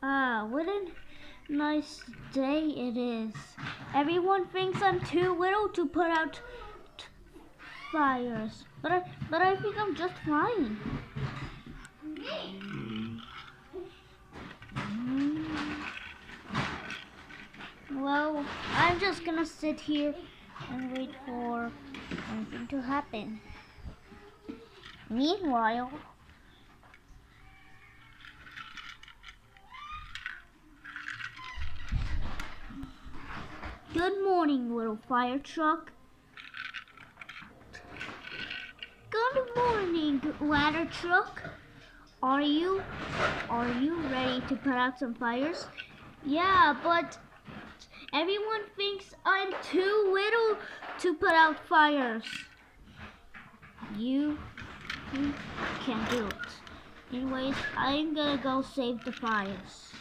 Ah, what a nice day it is. Everyone thinks I'm too little to put out fires, but I think I'm just fine. Well, I'm just gonna sit here and wait for anything to happen. Meanwhile, good morning, little fire truck. Good morning, ladder truck. Are you ready to put out some fires? Yeah, but everyone thinks I'm too little to put out fires. You can't do it. Anyways, I'm gonna go save the fires.